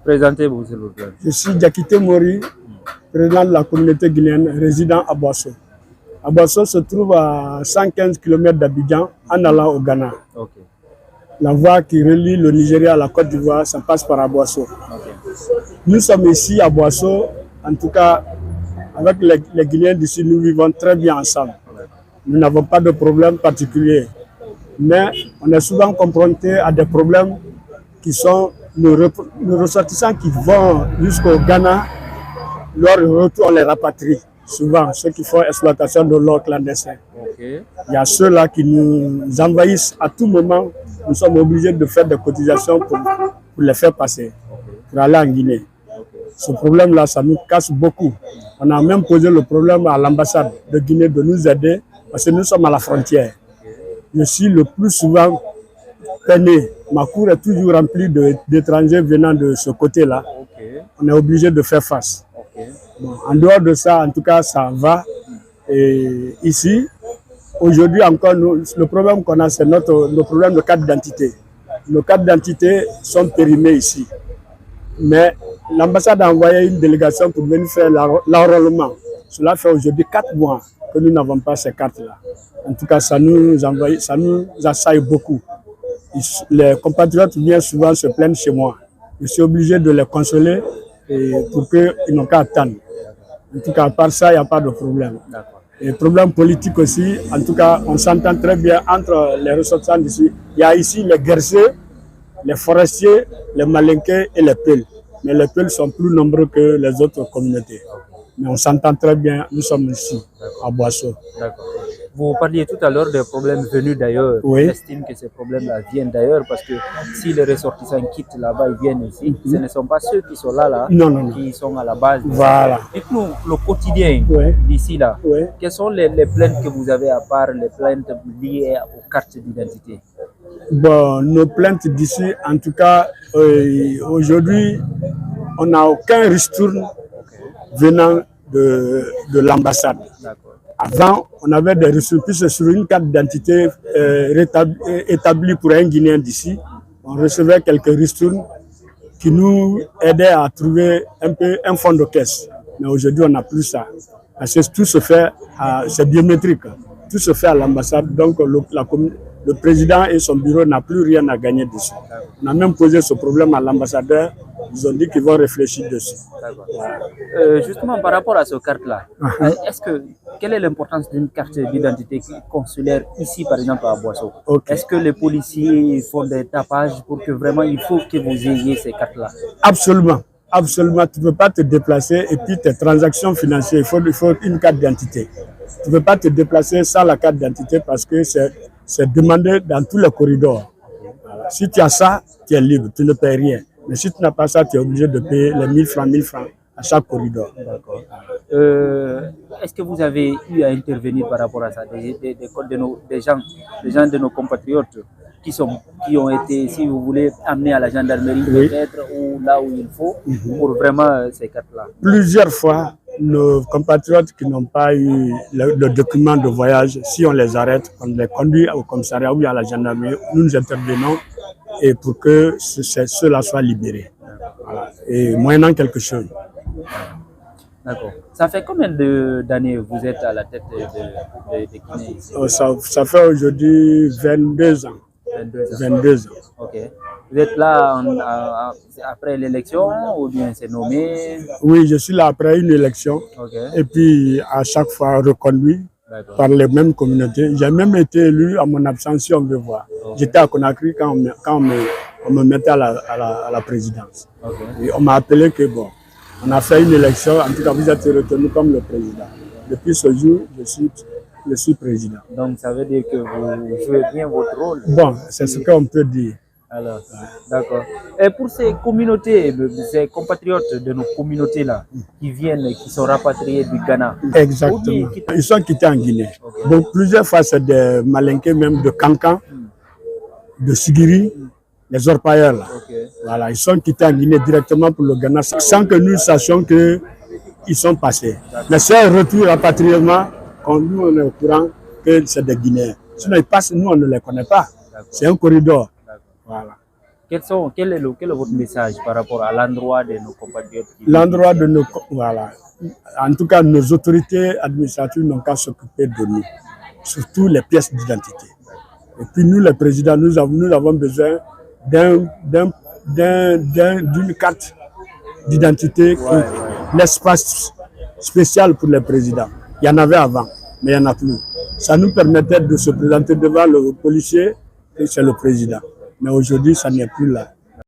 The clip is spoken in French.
Présentez-vous, s'il vous plaît. Je suis Diakité Mori, président de la communauté guinéenne, résident à Boasso. À Boasso se trouve à 115 km d'Abidjan en allant au Ghana. Okay. La voie qui relie le Nigeria à la Côte d'Ivoire, ça passe par Boasso. Okay. Nous sommes ici à Boasso, en tout cas, avec les Guinéens d'ici, nous vivons très bien ensemble. Nous n'avons pas de problème particulier. Mais on est souvent confronté à des problèmes qui sont nos ressortissants qui vont jusqu'au Ghana. Leur retour, on les rapatrie. Souvent, ceux qui font exploitation de l'or clandestin. Okay. Il y a ceux-là qui nous envahissent à tout moment. Nous sommes obligés de faire des cotisations pour les faire passer, pour aller en Guinée. Ce problème-là, ça nous casse beaucoup. On a même posé le problème à l'ambassade de Guinée de nous aider parce que nous sommes à la frontière. Je suis le plus souvent peiné. Ma cour est toujours remplie d'étrangers venant de ce côté-là. Okay. On est obligé de faire face. Okay. Bon, en dehors de ça, en tout cas, ça va. Et ici, aujourd'hui encore, le problème qu'on a, c'est nos problèmes de carte d'identité. Nos cartes d'identité sont périmées ici. Mais l'ambassade a envoyé une délégation pour venir faire l'enrôlement. Cela fait aujourd'hui 4 mois que nous n'avons pas ces cartes-là. En tout cas, ça nous assaille beaucoup. Les compatriotes viennent souvent se plaindre chez moi. Je suis obligé de les consoler pour qu'ils n'ont qu'à attendre. En tout cas, à part ça, il n'y a pas de problème. Et problème politique aussi, en tout cas, on s'entend très bien entre les ressortissants d'ici. Il y a ici les guerriers, les forestiers, les malinqués et les Peuls. Mais les Peuls sont plus nombreux que les autres communautés. Mais on s'entend très bien, nous sommes ici, à Boasso. Vous parliez tout à l'heure des problèmes venus d'ailleurs. Oui. J'estime que ces problèmes-là viennent d'ailleurs parce que si les ressortissants quittent là-bas, ils viennent ici. Ce ne sont pas ceux qui sont là qui sont à la base. Voilà. Dites-nous le quotidien d'ici là. Oui. Quelles sont les plaintes que vous avez à part les plaintes liées aux cartes d'identité? Bon, nos plaintes d'ici, en tout cas, aujourd'hui, on n'a aucun ristourne venant de l'ambassade. Avant, on avait des ressources sur une carte d'identité établie pour un Guinéen d'ici. On recevait quelques ristournes qui nous aidaient à trouver un fonds de caisse. Mais aujourd'hui, on n'a plus ça. Parce que tout se fait, c'est biométrique. Tout se fait à l'ambassade. Donc, le président et son bureau n'ont plus rien à gagner dessus. On a même posé ce problème à l'ambassadeur. Ils ont dit qu'ils vont réfléchir dessus. Justement, par rapport à ce carte-là, quelle est l'importance d'une carte d'identité consulaire ici, par exemple, à Boasso? Est-ce que les policiers font des tapages pour que vraiment il faut que vous ayez ces cartes-là? Absolument. Absolument. Tu ne peux pas te déplacer et puis tes transactions financières, il faut une carte d'identité. Tu ne peux pas te déplacer sans la carte d'identité parce que c'est demandé dans tous les corridors. Voilà. Si tu as ça, tu es libre, tu ne payes rien. Mais si tu n'as pas ça, tu es obligé de payer les 1000 francs à chaque corridor. D'accord. Est-ce que vous avez eu à intervenir par rapport à ça, des gens de nos compatriotes qui ont été, si vous voulez, amenés à la gendarmerie peut-être, ou là où il faut, pour vraiment ces cartes-là? Plusieurs fois, nos compatriotes qui n'ont pas eu le document de voyage, si on les arrête, on les conduit au commissariat ou à la gendarmerie, nous intervenons et pour que ceux-là soient libérés. Voilà. Et moyennant quelque chose. D'accord. Ça fait combien d'années vous êtes à la tête de Guinée ici? Ça fait aujourd'hui 22 ans. 22 ans. Ok. Vous êtes là après l'élection ou bien c'est nommé? Oui, je suis là après une élection. Et puis à chaque fois reconduit par les mêmes communautés. J'ai même été élu à mon absence, si on veut voir. J'étais à Conakry quand on me mettait à la présidence. Et on m'a appelé que bon, on a fait une élection, en tout cas vous êtes retenu comme le président. Depuis ce jour, je suis président. Donc ça veut dire que vous jouez bien votre rôle? Bon, c'est ce qu'on peut dire. Alors, d'accord. Et pour ces communautés, ces compatriotes de nos communautés-là, qui viennent et qui sont rapatriés du Ghana. Exactement. Ils sont quittés en Guinée. Donc plusieurs fois, c'est des malinqués même de Kankan, de Sigiri, les orpailleurs là. Voilà, ils sont quittés en Guinée directement pour le Ghana sans que nous sachions qu'ils sont passés. Mais c'est un retour rapatriement, quand nous on est au courant que c'est des Guinéens. Sinon ils passent, nous on ne les connaît pas. C'est un corridor. Voilà. Quel est votre message par rapport à l'endroit de nos compatriotes? L'endroit de nos... Voilà. En tout cas, nos autorités administratives n'ont qu'à s'occuper de nous, surtout les pièces d'identité. Et puis nous, les présidents, nous avons besoin d'une carte d'identité, l'espace spécial pour les présidents. Il y en avait avant, mais il n'y en a plus. Ça nous permettait de se présenter devant le policier et c'est le président. Mais aujourd'hui, ça n'est plus là.